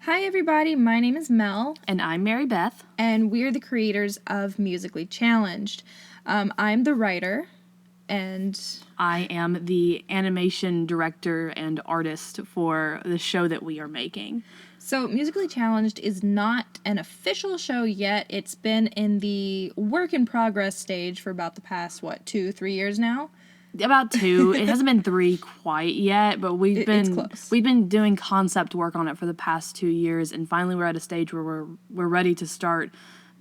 Hi, everybody. My name is Mel. And I'm Mary Beth. And we're the creators of Musically Challenged. I'm the writer, and I am the animation director and artist for the show that we are making. So Musically Challenged is not an official show yet. It's been in the work in progress stage for about the past, 2-3 years now? About 2. It hasn't been 3 quite yet, but we've been doing concept work on it for the past 2 years, and finally we're at a stage where we're ready to start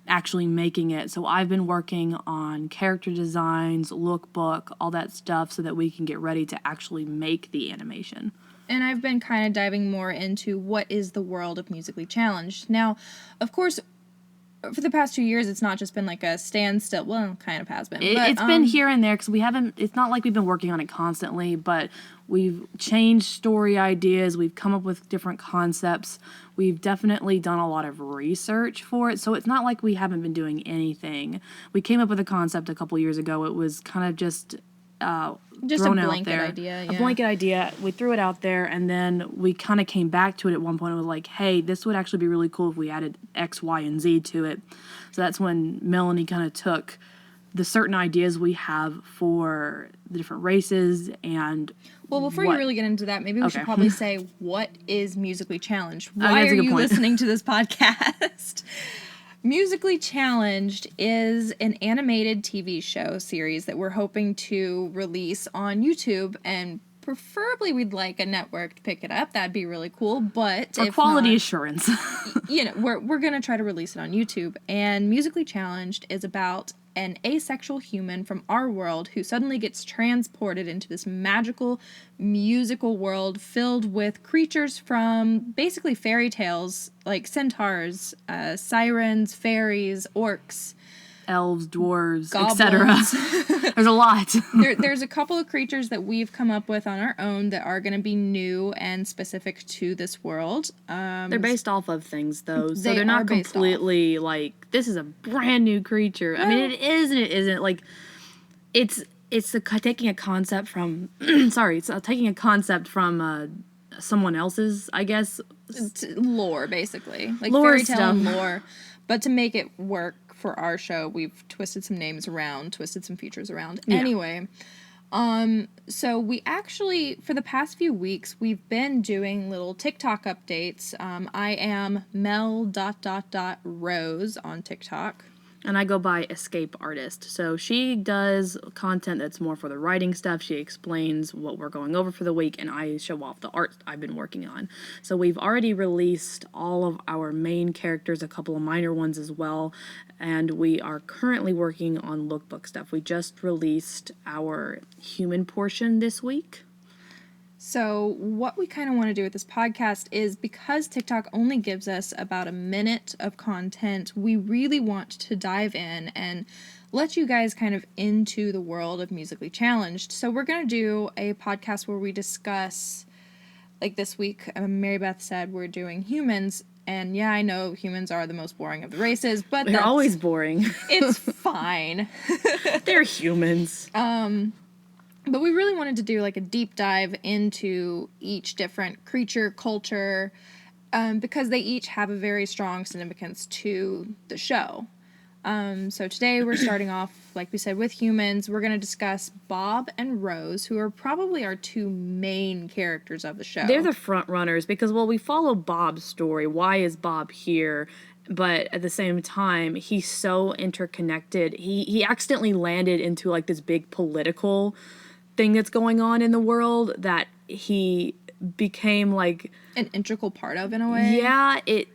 actually making it. So I've been working on character designs, lookbook, all that stuff so that we can get ready to actually make the animation. And I've been kind of diving more into what is the world of Musically Challenged. Now, of course, for the past 2 years, it's not just been like a standstill. Well, it kind of has been. It's been here and there because we haven't. It's not like we've been working on it constantly, but we've changed story ideas. We've come up with different concepts. We've definitely done a lot of research for it, so it's not like we haven't been doing anything. We came up with a concept a couple years ago. It was kind of just a blanket idea. Yeah. A blanket idea. We threw it out there, and then we kind of came back to it at one point and was like, hey, this would actually be really cool if we added X, Y, and Z to it. So that's when Melanie kind of took the certain ideas we have for the different races and... Well, before you really get into that, maybe we should probably say, what is Musically Challenged? Why are you listening to this podcast? Musically Challenged is an animated TV show series that we're hoping to release on YouTube, and preferably we'd like a network to pick it up. That'd be really cool, but for quality assurance. we're going to try to release it on YouTube. And Musically Challenged is about an asexual human from our world who suddenly gets transported into this magical musical world filled with creatures from basically fairy tales, like centaurs, sirens, fairies, orcs, elves, dwarves, etc. There's a lot. There's a couple of creatures that we've come up with on our own that are going to be new and specific to this world. They're based off of things, though, so they're not completely like, this is a brand new creature. I mean, it is and it isn't. Like, it's taking a concept from taking a concept from someone else's, I guess, lore, basically, like lore fairy tale stuff. And lore, but to make it work for our show, we've twisted some names around, twisted some features around. Yeah. Anyway, so we actually, for the past few weeks, we've been doing little TikTok updates. I am Mel.Rose on TikTok. And I go by Escape Artist. So she does content that's more for the writing stuff. She explains what we're going over for the week, and I show off the art I've been working on. So we've already released all of our main characters, a couple of minor ones as well, and we are currently working on lookbook stuff. We just released our human portion this week. So what we kind of want to do with this podcast is, because TikTok only gives us about a minute of content, we really want to dive in and let you guys kind of into the world of Musically Challenged. So we're going to do a podcast where we discuss, like this week, Mary Beth said we're doing humans. And yeah, I know humans are the most boring of the races, but they're always boring. It's fine. They're humans. But we really wanted to do like a deep dive into each different creature, culture, because they each have a very strong significance to the show. So today we're starting off, like we said, with humans. We're going to discuss Bob and Rose, who are probably our two main characters of the show. They're the front runners because, well, we follow Bob's story. Why is Bob here? But at the same time, he's so interconnected. He accidentally landed into like this big political thing that's going on in the world that he became like an integral part of, in a way. Yeah, it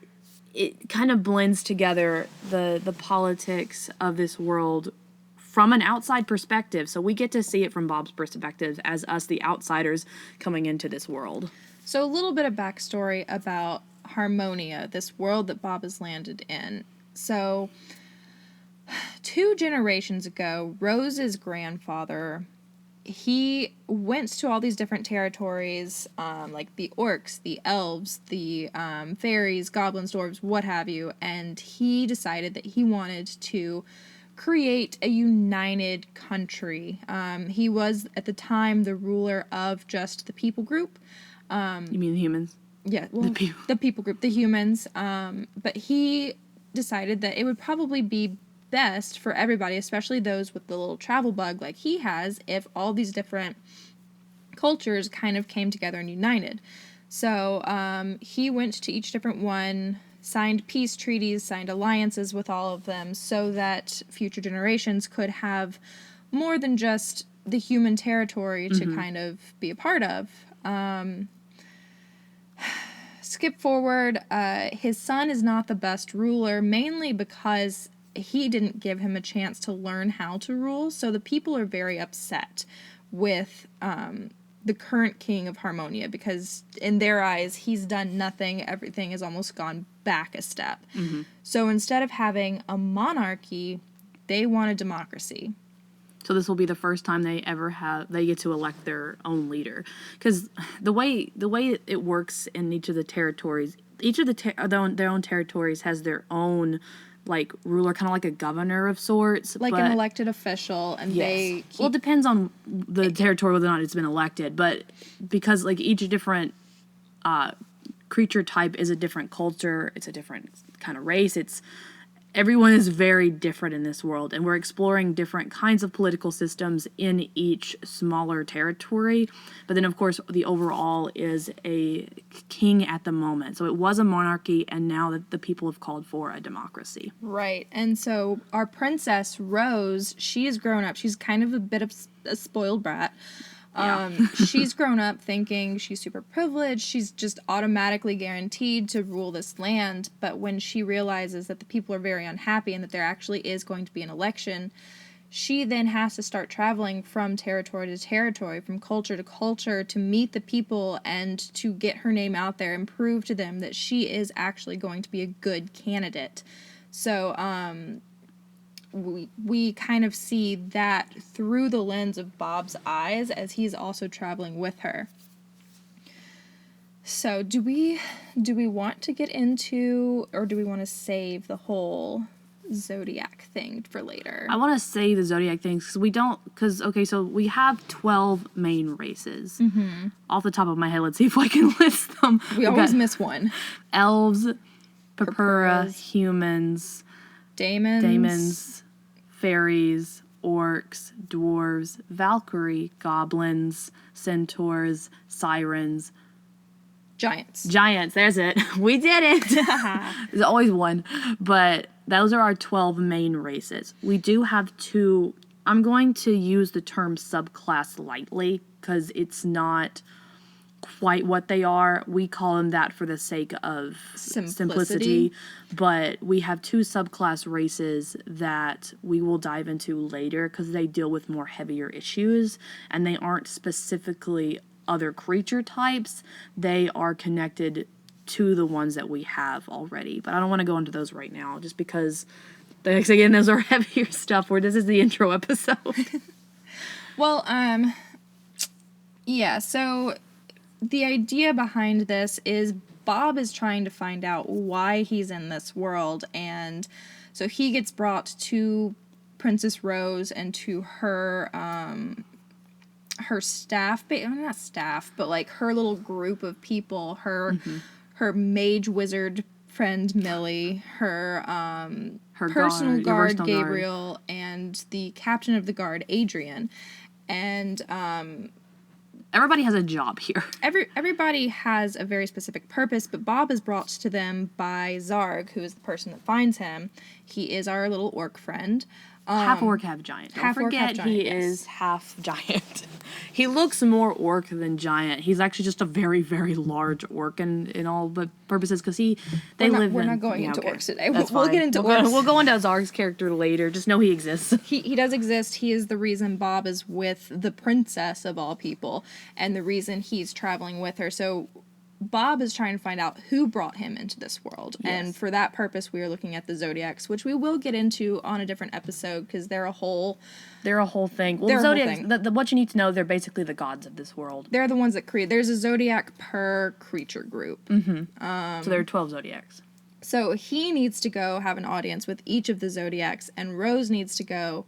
kind of blends together the politics of this world from an outside perspective. So we get to see it from Bob's perspective as us, the outsiders, coming into this world. So a little bit of backstory about Harmonia, this world that Bob has landed in. So 2 generations ago, Rose's grandfather, he went to all these different territories, like the orcs, the elves, the fairies, goblins, dwarves, what have you, and he decided that he wanted to create a united country. He was, at the time, the ruler of just the people group. You mean the humans? Yeah, well, the people group, the humans. But he decided that it would probably be best for everybody, especially those with the little travel bug like he has, if all these different cultures kind of came together and united. So he went to each different one, signed peace treaties, signed alliances with all of them so that future generations could have more than just the human territory to kind of be a part of. Skip forward, his son is not the best ruler, mainly because he didn't give him a chance to learn how to rule, so the people are very upset with the current king of Harmonia, because in their eyes, he's done nothing, everything has almost gone back a step. So instead of having a monarchy, they want a democracy. So this will be the first time they get to elect their own leader, because the way it works in each of the territories, each of their own territories has their own like ruler, kind of like a governor of sorts, Like an elected official, and they keep... Well, it depends on the territory whether or not it's been elected, but because like each different creature type is a different culture, it's a different kind of race, everyone is very different in this world, and we're exploring different kinds of political systems in each smaller territory. But then, of course, the overall is a king at the moment. So it was a monarchy, and now that the people have called for a democracy. Right. And so our princess, Rose, she has grown up. She's kind of a bit of a spoiled brat. She's grown up thinking she's super privileged. She's just automatically guaranteed to rule this land. But when she realizes that the people are very unhappy and that there actually is going to be an election, she then has to start traveling from territory to territory, from culture to culture, to meet the people and to get her name out there and prove to them that she is actually going to be a good candidate. So, we kind of see that through the lens of Bob's eyes as he's also traveling with her. So do we want to get into, or do we want to save the whole Zodiac thing for later? I want to say the Zodiac things so we have 12 main races. Off the top of my head, let's see if I can list them. We always miss one. Elves, Purpura, humans, daemons, fairies, orcs, dwarves, Valkyrie, goblins, centaurs, sirens, Giants. There's it. We did it. There's always one. But those are our 12 main races. We do have two. I'm going to use the term subclass lightly because it's not quite what they are. We call them that for the sake of simplicity. But we have two subclass races that we will dive into later because they deal with more heavier issues, and they aren't specifically other creature types. They are connected to the ones that we have already. But I don't want to go into those right now just because, again, those are heavier stuff where this is the intro episode. Well, yeah, so the idea behind this is Bob is trying to find out why he's in this world, and so he gets brought to Princess Rose and to her her staff, not staff, but like her little group of people, her mage wizard friend Millie, her personal guard Gabriel, and the captain of the guard Adrian, and everybody has a job here. Everybody has a very specific purpose, but Bob is brought to them by Zarg, who is the person that finds him. He is our little orc friend. Half orc, half giant. Don't forget he is half giant. He looks more orc than giant. He's actually just a very, very large orc in all the purposes because we're not going into orcs today. We'll get into orcs. We'll go into Zarg's character later. Just know he exists. He does exist. He is the reason Bob is with the princess of all people and the reason he's traveling with her. So Bob is trying to find out who brought him into this world. Yes. And for that purpose, we are looking at the Zodiacs, which we will get into on a different episode because they're a whole thing. Well, the Zodiacs, what you need to know, they're basically the gods of this world. They're the ones that create. There's a Zodiac per creature group. So there are 12 Zodiacs. So he needs to go have an audience with each of the Zodiacs, and Rose needs to go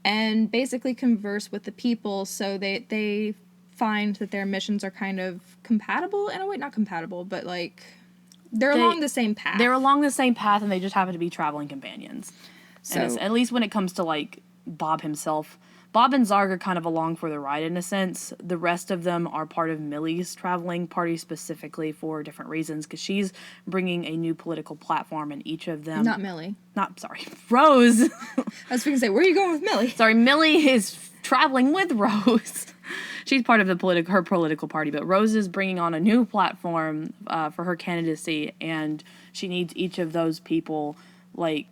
and basically converse with the people so they find that their missions are kind of compatible in a way. Not compatible, but like they're along the same path. They're along the same path, and they just happen to be traveling companions. So And at least when it comes to like Bob himself, Bob and Zarg are kind of along for the ride in a sense. The rest of them are part of Millie's traveling party specifically for different reasons, because she's bringing a new political platform, and each of them... not Millie. Rose. I was going to say, where are you going with Millie? Sorry, Millie is traveling with Rose. She's part of her political party, but Rose is bringing on a new platform for her candidacy, and she needs each of those people, like,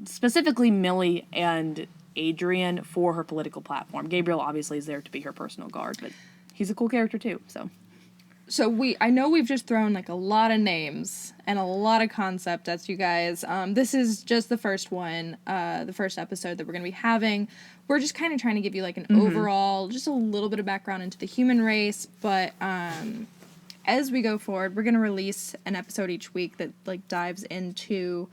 specifically Millie and Adrian, for her political platform. Gabriel obviously is there to be her personal guard, but he's a cool character too, so. So I know we've just thrown like a lot of names and a lot of concept at you guys. This is just the first one, the first episode that we're going to be having. We're just kind of trying to give you like an overall, just a little bit of background into the human race, but as we go forward, we're going to release an episode each week that like dives into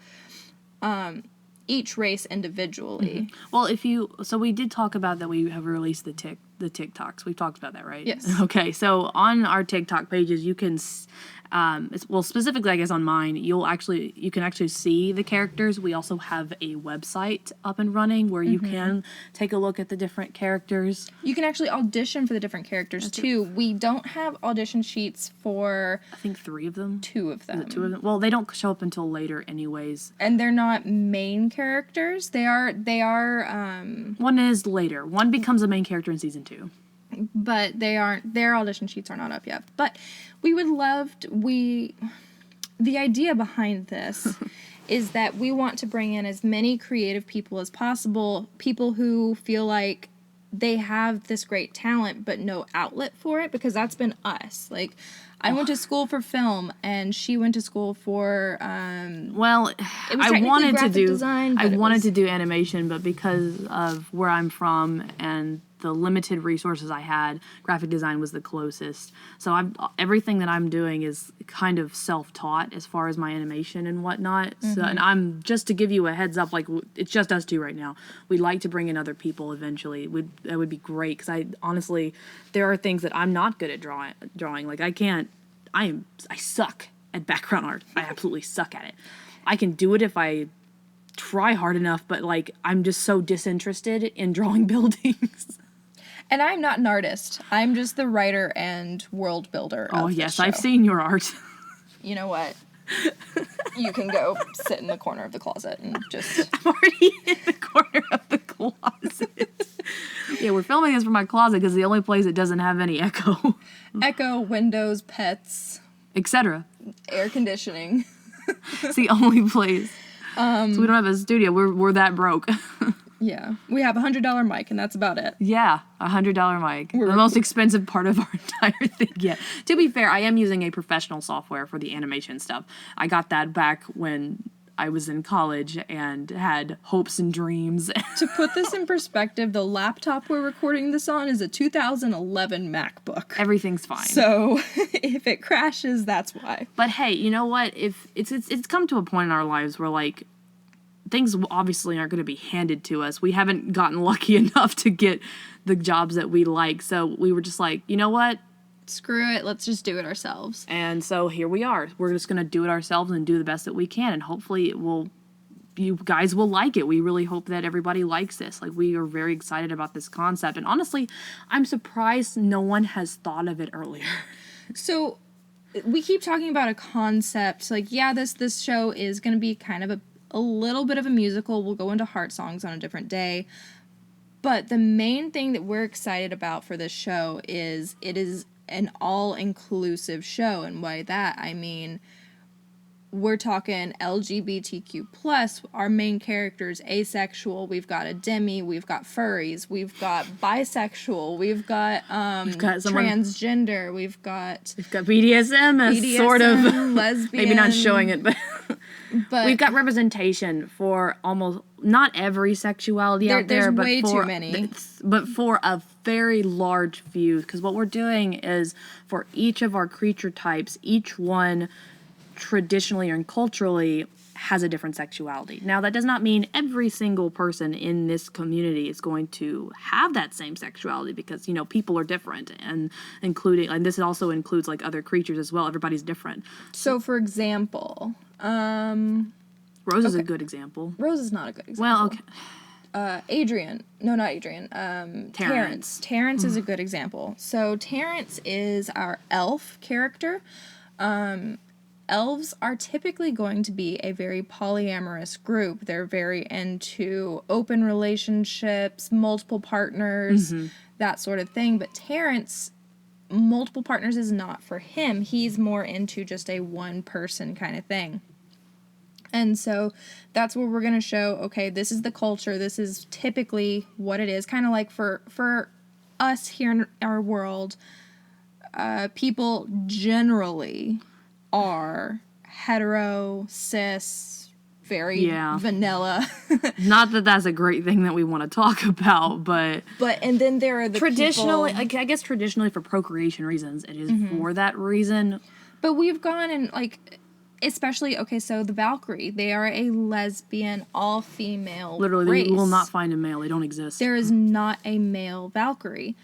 each race individually. Well, so we did talk about that we have released the TikToks. We've talked about that, right? Yes. Okay, so on our TikTok pages, you can, specifically, I guess on mine, you can actually see the characters. We also have a website up and running where you can take a look at the different characters. You can actually audition for the different characters too. We don't have audition sheets for I think 3 of them. 2 of them. Is it 2 of them? Well, they don't show up until later anyways. And they're not main characters. They are One is later. One becomes a main character in season 2. But they aren't, their audition sheets are not up yet. But we would love the idea behind this is that we want to bring in as many creative people as possible, people who feel like they have this great talent but no outlet for it, because that's been us. Like, I went to school for film, and she went to school for well, it was I wanted to graphic do design, I but wanted to do animation, but because of where I'm from and the limited resources I had, graphic design was the closest. So everything that I'm doing is kind of self-taught as far as my animation and whatnot. So, and I'm just to give you a heads up, like it's just us two right now. We'd like to bring in other people eventually. That would be great, because I honestly, there are things that I'm not good at drawing. Like I suck at background art. I absolutely suck at it. I can do it if I try hard enough, but like I'm just so disinterested in drawing buildings. And I'm not an artist. I'm just the writer and world builder. Oh, of yes, this I've show. seen your art. You know what? You can go sit in the corner of the closet and just... I'm already in the corner of the closet. Yeah, we're filming this from my closet because the only place it doesn't have any echo. Echo, windows, pets, etc. air conditioning. It's the only place. So we don't have a studio. We're that broke. Yeah. We have a $100 mic, and that's about it. Yeah, $100 mic. The most expensive part of our entire thing. Yeah. To be fair, I am using a professional software for the animation stuff. I got that back when I was in college and had hopes and dreams. To put this in perspective, the laptop we're recording this on is a 2011 MacBook. Everything's fine. So if it crashes, that's why. But hey, you know what? If it's come to a point in our lives where like things obviously aren't going to be handed to us. We haven't gotten lucky enough to get the jobs that we like. So we were just like, you know what? Screw it. Let's just do it ourselves. And so here we are. We're just going to do it ourselves and do the best that we can. And hopefully you guys will like it. We really hope that everybody likes this. Like, we are very excited about this concept. And honestly, I'm surprised no one has thought of it earlier. So we keep talking about a concept. Like, yeah, this show is going to be kind of a little bit of a musical. We'll go into heart songs on a different day. But the main thing that we're excited about for this show is it is an all-inclusive show. And by that, I mean, we're talking LGBTQ+. Our main character's asexual. We've got a demi. We've got furries. We've got bisexual. We've got transgender. We've got BDSM, sort of. Lesbian. Maybe not showing it, but we've got representation for almost not every sexuality out there, but way for too many. But for a very large few, because what we're doing is for each of our creature types, each one traditionally and culturally has a different sexuality. Now, that does not mean every single person in this community is going to have that same sexuality, because, you know, people are different, and this also includes like other creatures as well. Everybody's different. So, for example, Rose is a good example. Rose is not a good example. Well, okay. Terrence. Terrence is a good example. So Terrence is our elf character. Elves are typically going to be a very polyamorous group. They're very into open relationships, multiple partners, that sort of thing. But Terrence, multiple partners is not for him. He's more into just a one person kind of thing. And so that's where we're going to show, okay, this is the culture. This is typically what it is. Kind of like for us here in our world, people generally are hetero, cis, very vanilla. Not that that's a great thing that we want to talk about, but and then there are the traditionally, people, I guess traditionally for procreation reasons, it is for that reason. But we've gone and like, especially, okay, so the Valkyrie, they are a lesbian, all-female Literally, race. you will not find a male. They don't exist. There is not a male Valkyrie.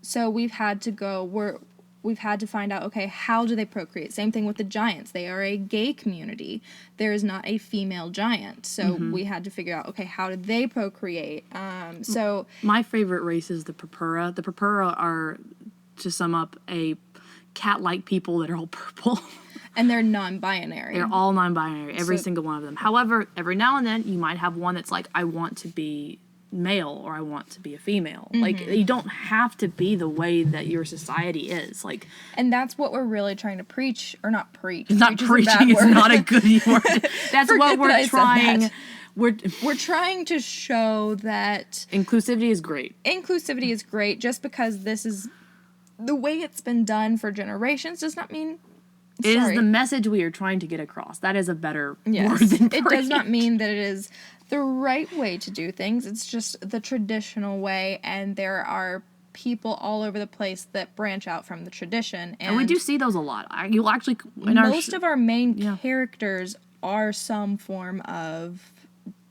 So we've had to find out, okay, how do they procreate? Same thing with the giants. They are a gay community. There is not a female giant. So we had to figure out, okay, how do they procreate? So my favorite race is the Purpura. The Purpura are, to sum up, a cat-like people that are all purple. And they're non-binary. They're all non-binary, every single one of them. However, every now and then, you might have one that's like, I want to be male or I want to be a female. Like, you don't have to be the way that your society is. Like, and that's what we're really trying to preach, or not preach. Not preaching is not a good word. That's what we're trying. We're trying to show that inclusivity is great. Inclusivity is great. Just because this is the way it's been done for generations does not mean. It is the message we are trying to get across. That is a better word than preach. It does not mean that it is the right way to do things. It's just the traditional way, and there are people all over the place that branch out from the tradition. And we do see those a lot. You'll actually... Most of our main characters are some form of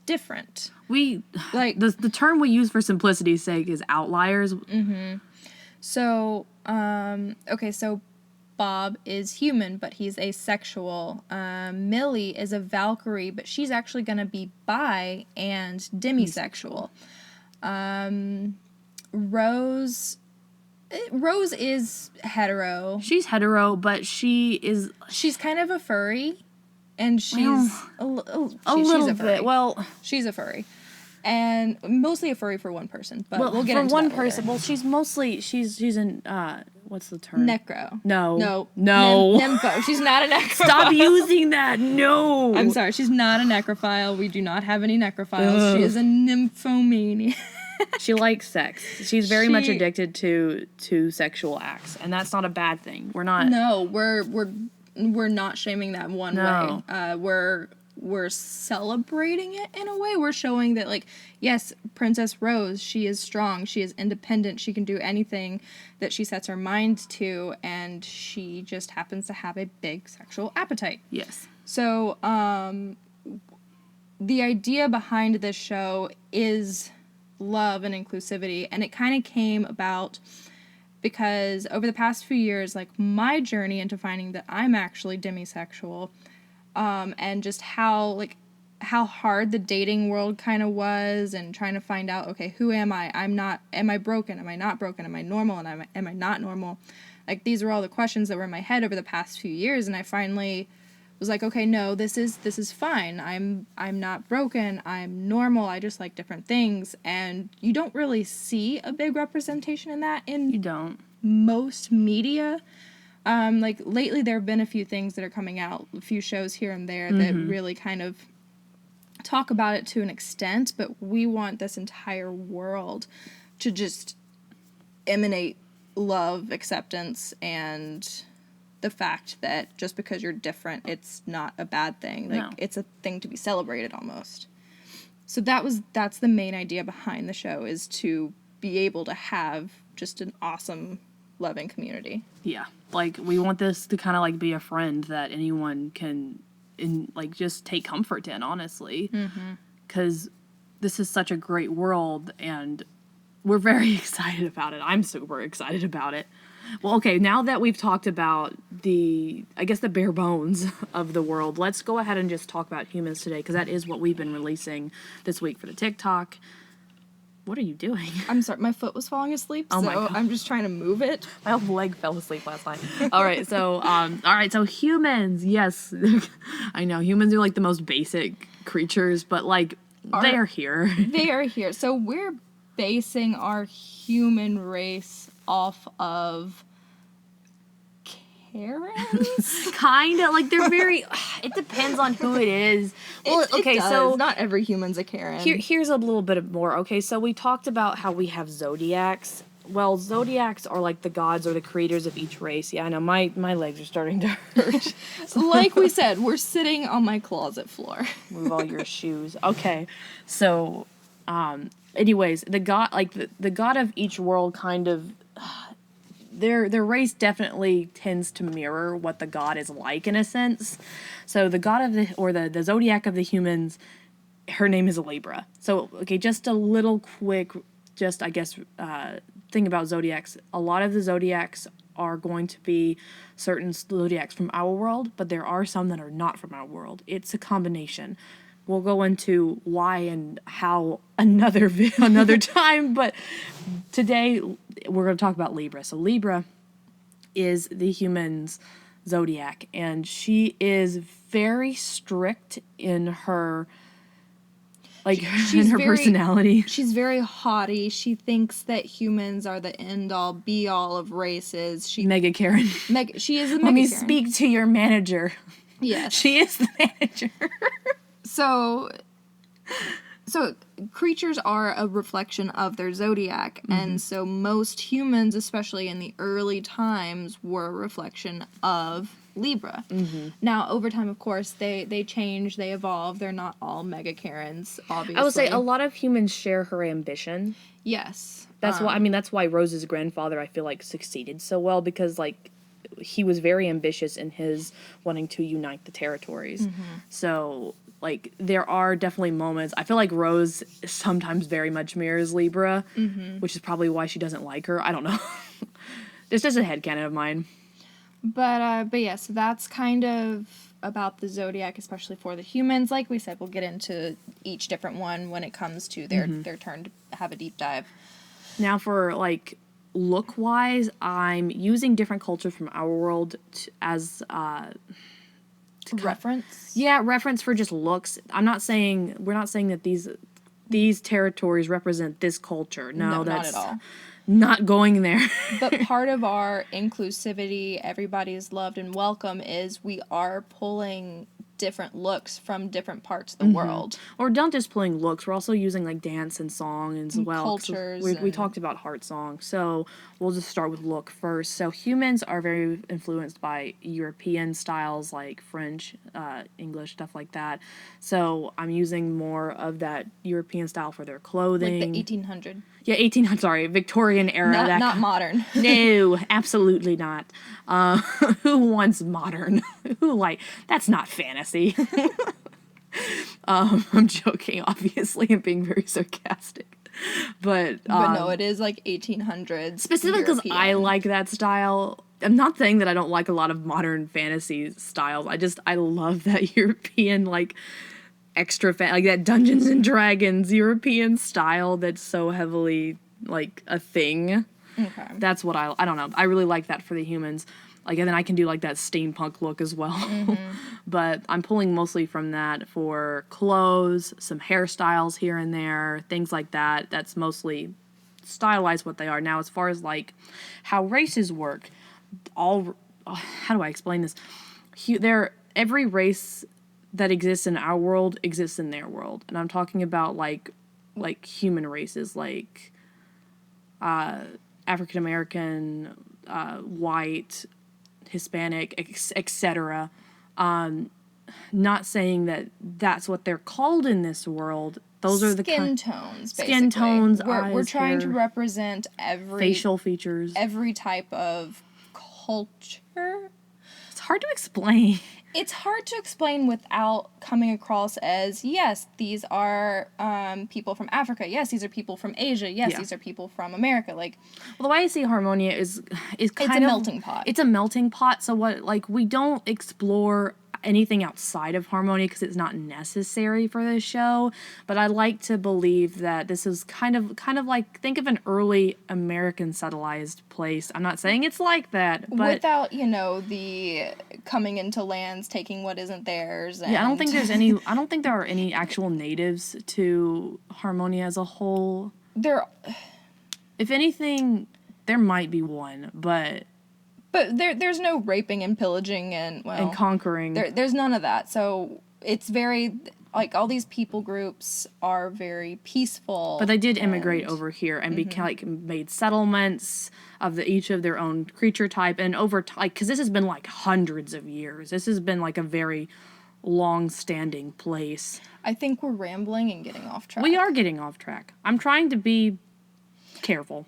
different. We... Like... The term we use for simplicity's sake is outliers. So, okay, so Bob is human, but he's asexual. Millie is a Valkyrie, but she's actually going to be bi and demisexual. Rose is hetero. She's hetero, but she's kind of a furry, and she's a little bit. Well, she's a furry. And mostly a furry for one person, but we'll get into that later. For one person, well, she's mostly, she's in, what's the term? Necro. No. Nympho. She's not a necrophile. Stop using that, no! I'm sorry, she's not a necrophile. We do not have any necrophiles. She is a nymphomaniac. She likes sex. She's very much addicted to sexual acts, and that's not a bad thing. We're not... No, we're not shaming that one way. We're celebrating it in a way. We're showing that, like, yes, Princess Rose, she is strong, she is independent, she can do anything that she sets her mind to, and she just happens to have a big sexual appetite. Yes. So, the idea behind this show is love and inclusivity, and it kind of came about because over the past few years, like, my journey into finding that I'm actually demisexual, and just how hard the dating world kind of was, and trying to find out, okay, who am I? Am I broken? Am I not broken? Am I normal? And am I not normal? Like, these are all the questions that were in my head over the past few years, and I finally was like, okay, no, this is fine. I'm not broken. I'm normal. I just like different things. And you don't really see a big representation in that most media. Like, lately there have been a few things that are coming out, a few shows here and there that really kind of talk about it to an extent, but we want this entire world to just emanate love, acceptance, and the fact that just because you're different, it's not a bad thing. Like, it's a thing to be celebrated almost. So that's the main idea behind the show, is to be able to have just an awesome, loving community. Yeah. Like, we want this to kind of like be a friend that anyone can just take comfort in, honestly. Because this is such a great world, and we're very excited about it. I'm super excited about it. Well, okay, now that we've talked about the bare bones of the world, let's go ahead and just talk about humans today, because that is what we've been releasing this week for the TikTok. What are you doing? I'm sorry, my foot was falling asleep, so my God. I'm just trying to move it. My leg fell asleep last night. All right, so humans, yes. I know, humans are like the most basic creatures, but like, they are here. They are here. So we're basing our human race off of Karens? Kind of, like, they're very, it depends on who it is. Well, okay, it does. so Not every human's a Karen. here's a little bit of more. Okay, so we talked about how we have zodiacs. Well, zodiacs are like the gods or the creators of each race. Yeah, I know, my legs are starting to hurt. Like we said, we're sitting on my closet floor. Move all your shoes. Okay, so, anyways, the god, like, the god of each world kind of, their race definitely tends to mirror what the god is like, in a sense. So the god of the zodiac of the humans, her name is Libra. So, okay, just a little quick, thing about zodiacs. A lot of the zodiacs are going to be certain zodiacs from our world, but there are some that are not from our world. It's a combination. We'll go into why and how another time, but today we're going to talk about Libra. So Libra is the human's zodiac, and she is very strict in her, like, in her personality. She's very haughty. She thinks that humans are the end-all, be-all of races. Mega Karen. She is a mega Karen. Let me speak to your manager. Yes. She is the manager. So creatures are a reflection of their zodiac, and so most humans, especially in the early times, were a reflection of Libra. Now, over time, of course, they change, they evolve. They're not all mega Karens, obviously. I would say a lot of humans share her ambition. Yes. That's why Rose's grandfather, I feel like, succeeded so well, because, like, he was very ambitious in his wanting to unite the territories. So, like, there are definitely moments. I feel like Rose sometimes very much mirrors Libra, which is probably why she doesn't like her. I don't know. It's just a headcanon of mine. But yeah, so that's kind of about the zodiac, especially for the humans. Like we said, we'll get into each different one when it comes to their turn to have a deep dive. Now, for, like, look-wise, I'm using different cultures from our world as reference. Yeah, reference for just looks. We're not saying that these territories represent this culture. No, that's not at all. Not going there. But part of our inclusivity, everybody's loved and welcome, is we are pulling different looks from different parts of the world. Or don't just pulling looks, we're also using, like, dance and song as well. Cultures. We talked about heart song, so we'll just start with look first. So humans are very influenced by European styles, like French, English, stuff like that. So I'm using more of that European style for their clothing. Like the 1800. Yeah, 1800, sorry, Victorian era. Not modern. No, absolutely not. Who wants modern? That's not fantasy. I'm joking, obviously. I'm being very sarcastic. But no, it is like 1800s. Specifically because I like that style. I'm not saying that I don't like a lot of modern fantasy styles. I love that European, like, like that Dungeons and Dragons European style that's so heavily, like, a thing. Okay. That's what I don't know. I really like that for the humans. Like, and then I can do, like, that steampunk look as well. But I'm pulling mostly from that for clothes, some hairstyles here and there, things like that. That's mostly stylized what they are. Now, as far as, like, how races work, how do I explain this? Every race that exists in our world exists in their world. And I'm talking about, like human races, like African American, white, Hispanic, etc. Not saying that that's what they're called in this world. Those are the skin tones, basically. Skin tones, we're eyes, trying hair, to represent every facial features, every type of culture. It's hard to explain. It's hard to explain without coming across as, yes, these are people from Africa. Yes, these are people from Asia. Yes, Yeah. these are people from America. Like, Well, the way I see Harmonia is kind it's of a melting pot. It's a melting pot. So what, like, we don't explore anything outside of Harmonia because it's not necessary for this show. But I like to believe that this is kind of like, think of an early American settlized place. I'm not saying it's like that, but Without, the coming into lands, taking what isn't theirs. And yeah, I don't think there are any actual natives to Harmonia as a whole. There, If anything, there might be one, but there's no raping and pillaging and, and conquering. there's none of that. So it's very, like, all these people groups are very peaceful. But they did immigrate and- over here and made settlements of each of their own creature type, and over time, because this has been like hundreds of years. This has been like a very long-standing place. I think we're rambling and getting off track. We are getting off track. I'm trying to be careful.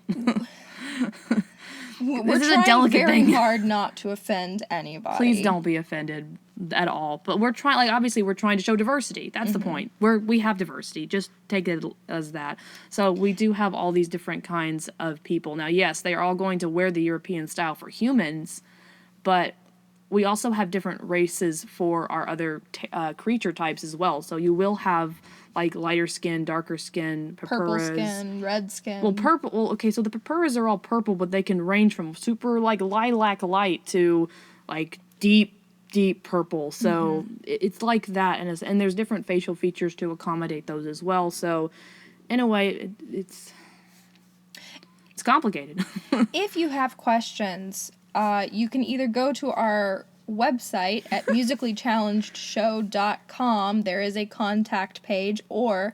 We're This is a trying delicate very thing. hard not to offend anybody. Please don't be offended at all. But we're trying, like, obviously we're trying to show diversity. That's the point. We have diversity. Just take it as that. So we do have all these different kinds of people. Now, yes, they are all going to wear the European style for humans, but we also have different races for our other creature types as well. So you will have, like, lighter skin, darker skin, Purple purpuras. skin, red skin. Well, purple. Well, okay, so the purpuras are all purple, but they can range from super, like, lilac light to, like, deep purple. So it's like that, and there's different facial features to accommodate those as well. So, in a way, it's complicated. If you have questions, you can either go to our website at musicallychallengedshow.com. There is a contact page, or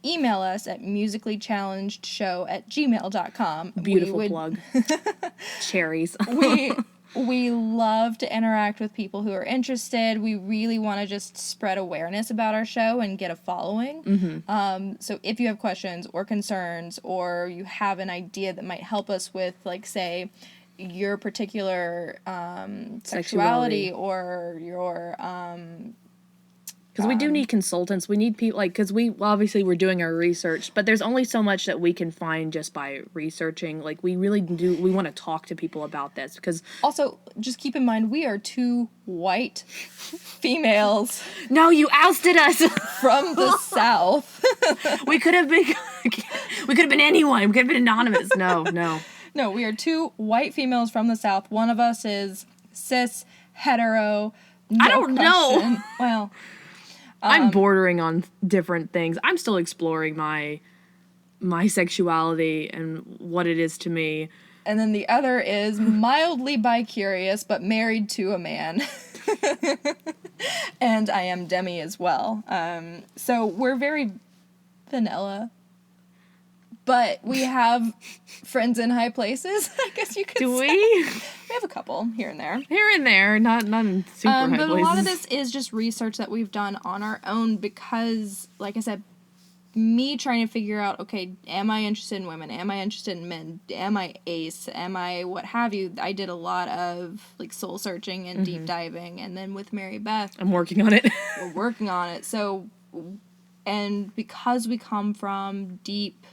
email us at musicallychallengedshow@gmail.com. Beautiful plug. Cherries. We love to interact with people who are interested. We really want to just spread awareness about our show and get a following. So if you have questions or concerns, or you have an idea that might help us with, like, say, your particular sexuality or your Because we do need consultants. We need people, like, because obviously we're doing our research, but there's only so much that we can find just by researching. Like, we really do, we want to talk to people about this, because... Also, just keep in mind, we are two white females No, you ousted us! from the South. we could have been anyone. We could have been anonymous. No. No, we are two white females from the South. One of us is cis, hetero, I don't know. question. Well... I'm bordering on different things. I'm still exploring my sexuality and what it is to me. And then the other is mildly bi-curious, but married to a man. And I am Demi as well. So we're very vanilla. But we have friends in high places, I guess you could Do say. we? We have a couple here and there. Here and there, not in super high But places. a lot of this is just research that we've done on our own because, like I said, me trying to figure out, okay, am I interested in women? Am I interested in men? Am I ace? Am I what have you? I did a lot of, like, soul searching and deep diving. And then with Mary Beth, I'm working on it. we're working on it. So, and because we come from deep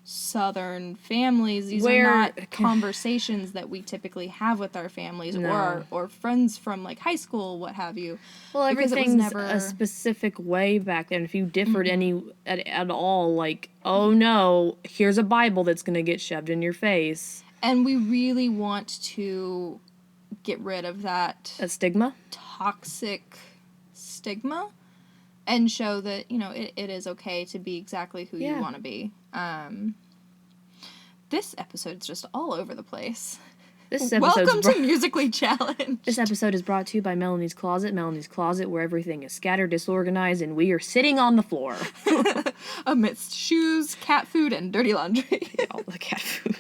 Southern families, these are not conversations that we typically have with our families or friends from, like, high school, what have you. Well, because it was everything's never- a specific way back then. If you differed at all, like, oh no, here's a Bible that's going to get shoved in your face. And we really want to get rid of that A stigma? toxic stigma and show that, it is okay to be exactly who you want to be. This episode's just all over the place. Welcome to Musically Challenged. This episode is brought to you by Melanie's Closet. Melanie's Closet, where everything is scattered, disorganized, and we are sitting on the floor. Amidst shoes, cat food, and dirty laundry. All the cat food.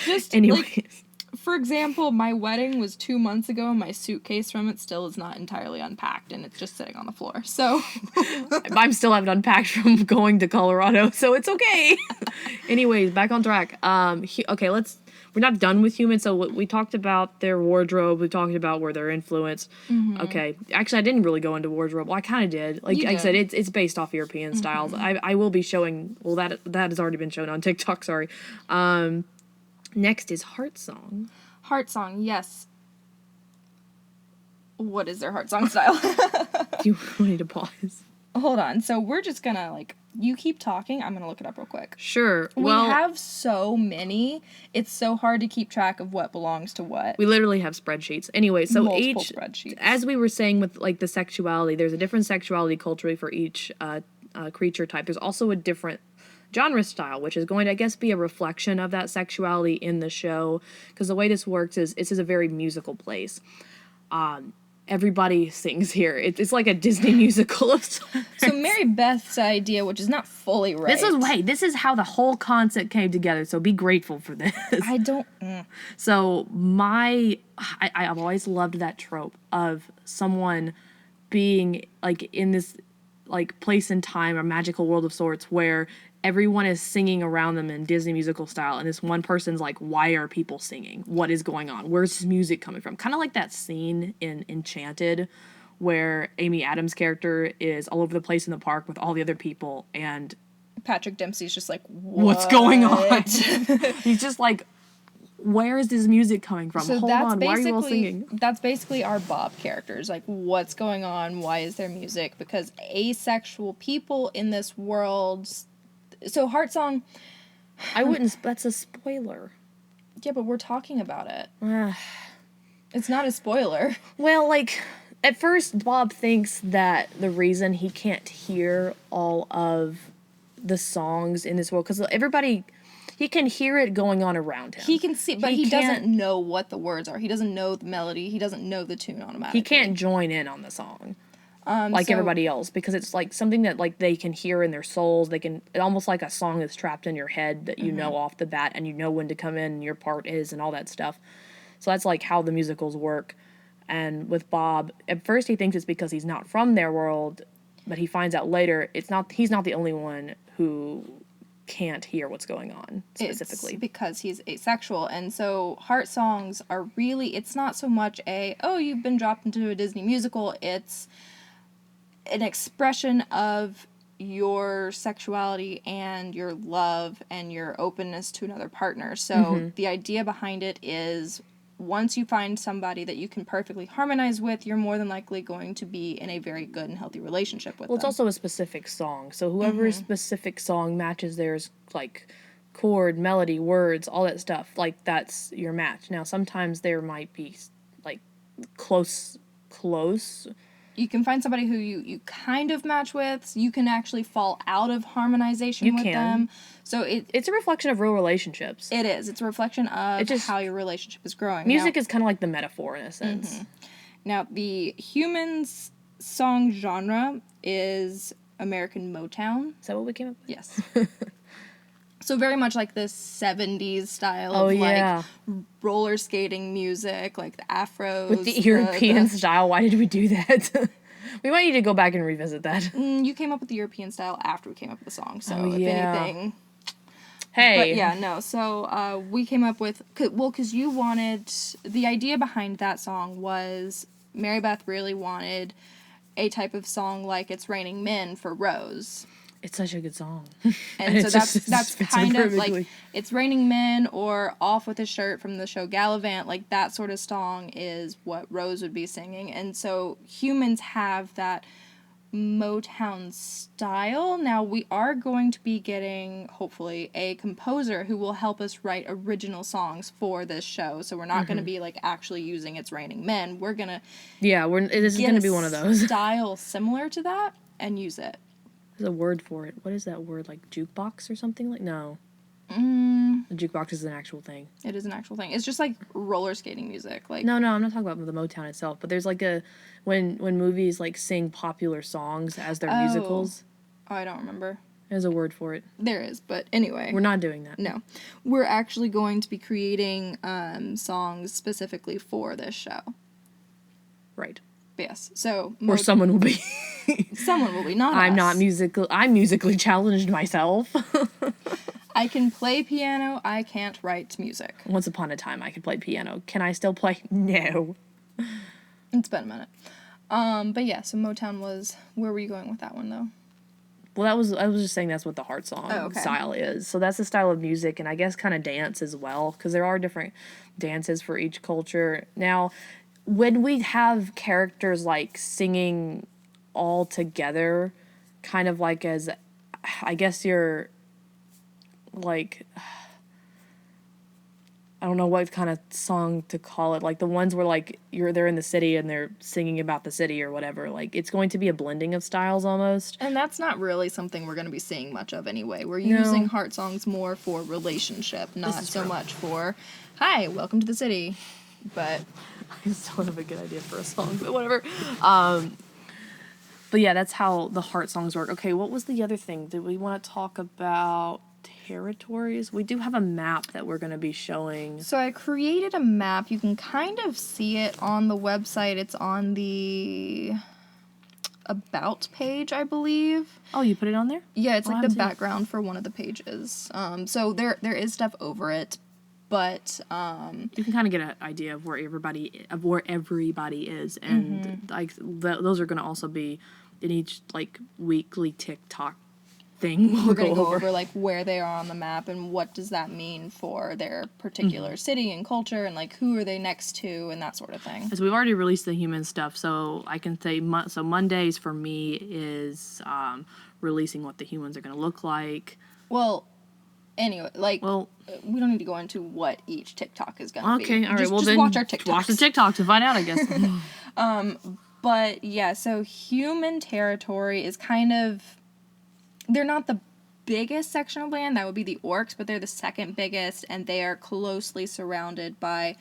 Just, Anyways. like, for example, my wedding was 2 months ago, and my suitcase from it still is not entirely unpacked, and it's just sitting on the floor. So I'm still haven't unpacked from going to Colorado, so it's okay. Anyways, back on track. Okay, we're not done with humans. So we talked about their wardrobe. We talked about where their influence. Okay, actually, I didn't really go into wardrobe. Well, I kind of did. Like I said, it's based off European styles. I will be showing. Well, that has already been shown on TikTok. Sorry. Next is Heart Song. Heart Song, yes. What is their Heart Song style? Do you want me to pause? Hold on. So we're just gonna, like, you keep talking. I'm gonna look it up real quick. Sure. We Well, have so many. It's so hard to keep track of what belongs to what. we literally have spreadsheets. Anyway, so Multiple each, spreadsheets. as we were saying with like the sexuality, there's a different sexuality culturally for each creature type. There's also a different genre style, which is going to, I guess, be a reflection of that sexuality in the show. Because the way this works is this is a very musical place. Everybody sings here. It's like a Disney musical of sorts. So Mary Beth's idea, which is not fully right. This is how the whole concept came together. So be grateful for this. I don't. So I've always loved that trope of someone being like in this like place and time, a magical world of sorts, where everyone is singing around them in Disney musical style, and this one person's like, why are people singing? What is going on? Where's this music coming from? Kind of like that scene in Enchanted where Amy Adams' character is all over the place in the park with all the other people, and Patrick Dempsey's just like, what's going on? He's just like, where is this music coming from? So Hold on, why are you all singing? That's basically our Bob characters. Like, what's going on? Why is there music? Because asexual people in this world. So Heart Song. I wouldn't. That's a spoiler. Yeah, but we're talking about it. It's not a spoiler. Well, like, at first, Bob thinks that the reason he can't hear all of the songs in this world, because everybody, he can hear it going on around him. He can see, but he can't- doesn't know what the words are. He doesn't know the melody. He doesn't know the tune automatically. He can't join in on the song like so- everybody else, because it's like something that like they can hear in their souls. They can, it's almost like a song that's trapped in your head that you know off the bat, and you know when to come in and your part is and all that stuff. So that's like how the musicals work. And with Bob, at first he thinks it's because he's not from their world, but he finds out later he's not the only one who can't hear what's going on specifically. It's because he's asexual. And so Heart Songs are really, it's not so much you've been dropped into a Disney musical. It's an expression of your sexuality and your love and your openness to another partner. So the idea behind it is, once you find somebody that you can perfectly harmonize with, you're more than likely going to be in a very good and healthy relationship with Well, them. it's also a specific song. So whoever's specific song matches theirs, like chord, melody, words, all that stuff, like that's your match. Now, sometimes there might be like close. You can find somebody who you kind of match with. You can actually fall out of harmonization with them. So It's a reflection of real relationships. it is. It's a reflection of just- how your relationship is growing. Music is kind of like the metaphor in a sense. Now, the humans song genre is American Motown. Is that what we came up with? Yes. So very much like this 70s style Oh, of yeah. like roller skating music, like the afros. With the European style, why did we do that? We might need to go back and revisit that. You came up with the European style after we came up with the song. So Oh, if yeah. anything. Hey. But yeah, no. So we came up with, because you wanted, the idea behind that song was Mary Beth really wanted a type of song like It's Raining Men for Rose. It's such a good song. And so It just that's fits in kind of perfectly. like It's Raining Men or Off with a Shirt from the show Gallivant, like that sort of song is what Rose would be singing. And so humans have that Motown style. Now we are going to be getting, hopefully, a composer who will help us write original songs for this show. So we're not going to be like actually using It's Raining Men. We're going to Yeah, this is get going to a be one of those. style similar to that and use it. There's a word for it. What is that word? Like jukebox or something? Like, no. The jukebox is an actual thing. It is an actual thing. It's just like roller skating music. Like No, I'm not talking about the Motown itself, but there's like when movies like sing popular songs as their musicals, Oh, I don't remember. there's a word for it. There is, but anyway. We're not doing that. No. We're actually going to be creating songs specifically for this show. Right. Yes. So Or someone will be. someone will be, not I'm us. not I'm musically challenged myself. I can play piano. I can't write music. Once upon a time, I could play piano. Can I still play? No. It's been a minute. But yeah, so Motown was... Where were you going with that one, though? Well, I was just saying that's what the heart song style is. So that's the style of music, and I guess kind of dance as well, because there are different dances for each culture. Now, when we have characters like singing all together, kind of like as, I guess you're like, I don't know what kind of song to call it. Like the ones where like they're in the city and they're singing about the city or whatever. Like it's going to be a blending of styles almost. And that's not really something we're going to be seeing much of anyway. We're using heart songs more for relationship, not so much for, hi, welcome to the city. But I still don't have a good idea for a song, but whatever. But yeah, that's how the heart songs work. Okay, what was the other thing? Did we want to talk about territories? We do have a map that we're going to be showing. So I created a map. You can kind of see it on the website. It's on the About page, I believe. Oh, you put it on there? Yeah, it's like the background for one of the pages. So there is stuff over it, but you can kind of get an idea of where everybody is, and like those are going to also be in each like weekly TikTok thing. We're going to go over like where they are on the map and what does that mean for their particular city and culture, and like who are they next to and that sort of thing. So we've already released the human stuff, so I can say so Mondays for me is releasing what the humans are going to look like. Well, anyway, like, we don't need to go into what each TikTok is going to be. Okay, all right. Just then watch our TikToks. Watch the TikTok to find out, I guess. But yeah, so human territory is kind of, they're not the biggest section of land. That would be the orcs, but they're the second biggest, and they are closely surrounded by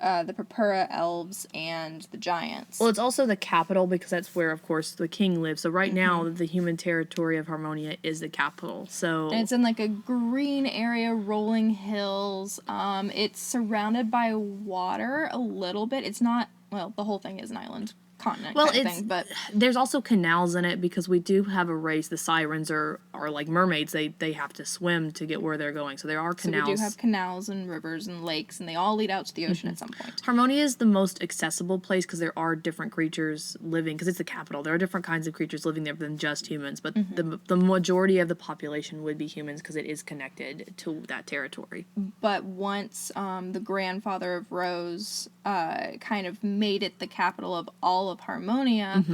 the Purpura elves and the giants. Well, it's also the capital because that's where, of course, the king lives. So right now, the human territory of Harmonia is the capital. So and it's in like a green area, rolling hills. It's surrounded by water a little bit. It's not, well, the whole thing is an island. Continent kind of thing, but there's also canals in it because we do have a race. The sirens are like mermaids. They have to swim to get where they're going. So there are canals. So we do have canals and rivers and lakes, and they all lead out to the ocean at some point. Harmonia is the most accessible place because there are different creatures living, because it's the capital. There are different kinds of creatures living there than just humans, but the majority of the population would be humans because it is connected to that territory. But once the grandfather of Rose kind of made it the capital of all of Harmonia,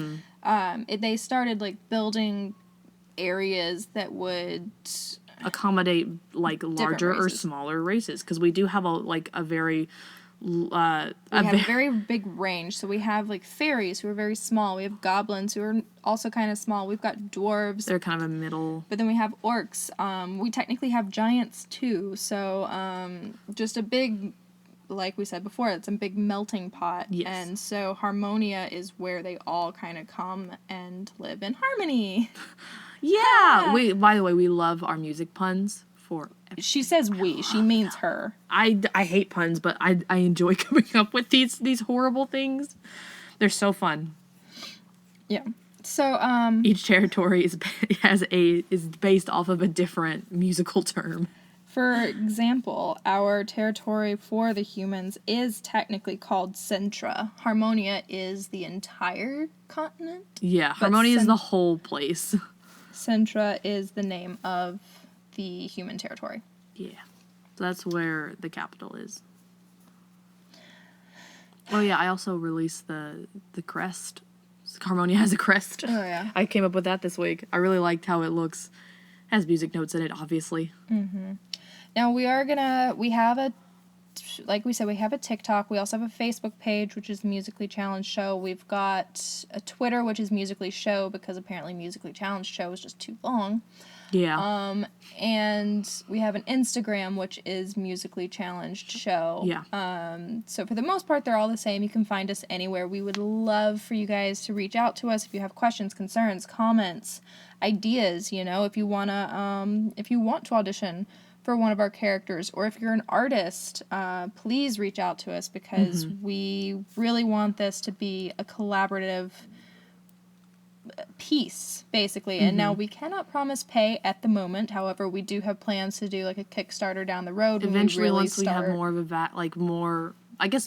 they started like building areas that would accommodate like larger or smaller races, because we do have a very big range. So we have like fairies who are very small. We have goblins who are also kind of small. We've got dwarves. They're kind of a middle. But then we have orcs. We technically have giants too. So just a big, like we said before, it's a big melting pot. Yes. And so Harmonia is where they all kind of come and live in harmony. Yeah. By the way, we love our music puns for. She says we. She means her. I hate puns, but I enjoy coming up with these horrible things. They're so fun. Yeah. So each territory is based off of a different musical term. For example, our territory for the humans is technically called Centra. Harmonia is the entire continent. Yeah, Harmonia is the whole place. Centra is the name of the human territory. Yeah. So that's where the capital is. Oh yeah, I also released the crest. Harmonia has a crest. Oh yeah. I came up with that this week. I really liked how it looks. It has music notes in it, obviously. Mm-hmm. Now we have like we said, we have a TikTok. We also have a Facebook page, which is Musically Challenged Show. We've got a Twitter, which is Musically Show, because apparently Musically Challenged Show is just too long. Yeah. And we have an Instagram, which is Musically Challenged Show. Yeah. So for the most part, they're all the same. You can find us anywhere. We would love for you guys to reach out to us if you have questions, concerns, comments, ideas. You know, if you want to audition for one of our characters, or if you're an artist, please reach out to us, because we really want this to be a collaborative piece, basically. And now we cannot promise pay at the moment. However, we do have plans to do like a Kickstarter down the road. When Eventually, we really once we have more of a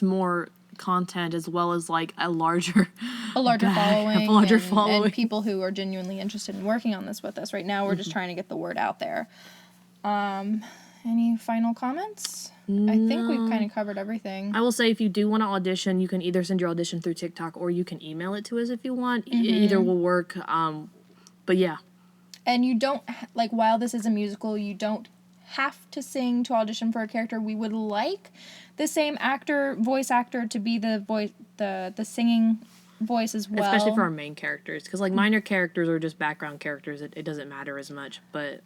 more content, as well as like a larger following, and people who are genuinely interested in working on this with us. Right now, we're just trying to get the word out there. Any final comments? I think we've kind of covered everything. I will say, if you do want to audition, you can either send your audition through TikTok or you can email it to us if you want. Either will work. But yeah. And you don't, like, while this is a musical, you don't have to sing to audition for a character. We would like the same voice actor, to be the singing voice as well. Especially for our main characters, because like minor characters or just background characters, it doesn't matter as much. But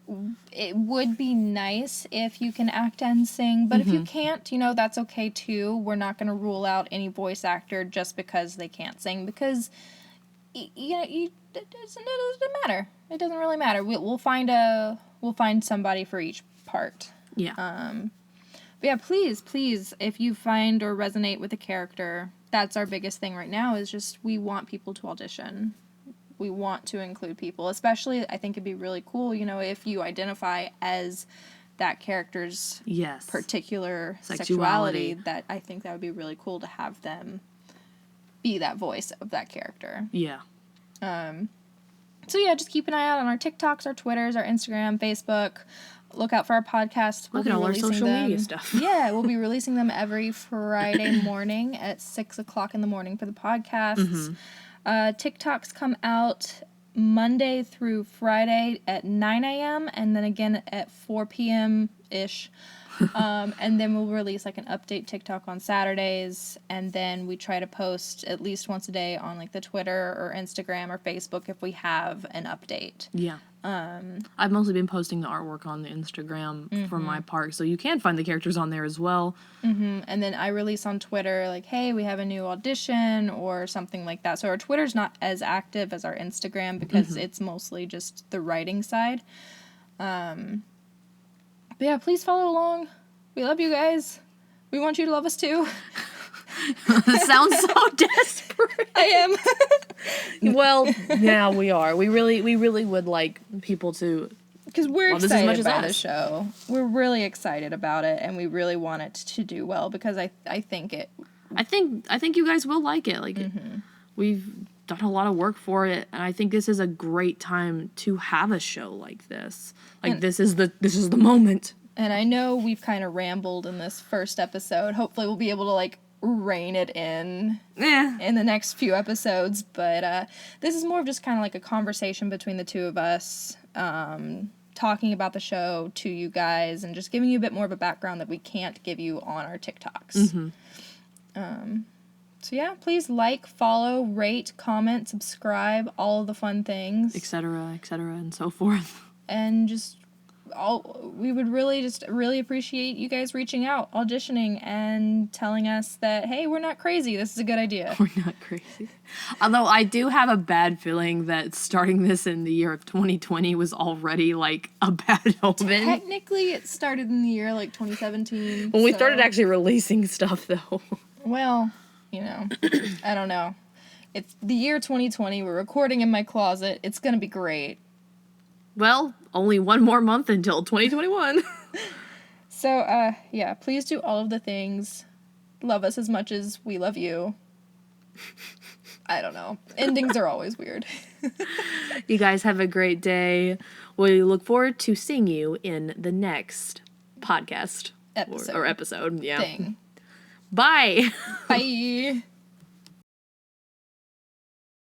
it would be nice if you can act and sing, but if you can't, that's okay too. We're not going to rule out any voice actor just because they can't sing, because it doesn't matter. It doesn't really matter. We'll find somebody for each part. Yeah. But yeah, please, if you find or resonate with a character, that's our biggest thing right now, is just we want people to audition. We want to include people. Especially, I think it'd be really cool, if you identify as that character's particular sexuality, that I think that would be really cool to have them be that voice of that character. Yeah. So yeah, just keep an eye out on our TikToks, our Twitters, our Instagram, Facebook. Look out for our podcast. Look at all our social media stuff. Yeah, we'll be releasing them every Friday morning at 6 o'clock in the morning for the podcasts. TikToks come out Monday through Friday at 9 a.m. and then again at 4 p.m.-ish. And then we'll release like an update TikTok on Saturdays, and then we try to post at least once a day on like the Twitter or Instagram or Facebook if we have an update. Yeah. I've mostly been posting the artwork on the Instagram for my part, so you can find the characters on there as well. And then I release on Twitter like, hey, we have a new audition or something like that. So our Twitter's not as active as our Instagram because it's mostly just the writing side. But yeah, please follow along. We love you guys. We want you to love us too. It sounds so desperate. I am. Well, yeah, we are. We really would like people to, because we're excited about the show. We're really excited about it, and we really want it to do well, because I think you guys will like it. Like we've done a lot of work for it, and I think this is a great time to have a show like this. Like, this is the moment. And I know we've kind of rambled in this first episode. Hopefully we'll be able to like rein it in the next few episodes, but this is more of just kind of like a conversation between the two of us, talking about the show to you guys and just giving you a bit more of a background that we can't give you on our TikToks. So yeah, please like, follow, rate, comment, subscribe, all of the fun things, etc., and so forth. And we would really appreciate you guys reaching out, auditioning, and telling us that, hey, we're not crazy. This is a good idea. We're not crazy. Although I do have a bad feeling that starting this in the year of 2020 was already like a bad omen. Technically, it started in the year like 2017. When we started actually releasing stuff, though. Well, I don't know. It's the year 2020. We're recording in my closet. It's gonna be great. Well, only one more month until 2021. So, yeah, please do all of the things. Love us as much as we love you. I don't know. Endings are always weird. You guys have a great day. We look forward to seeing you in the next podcast. Episode. Or episode, yeah. Thing. Bye. Bye.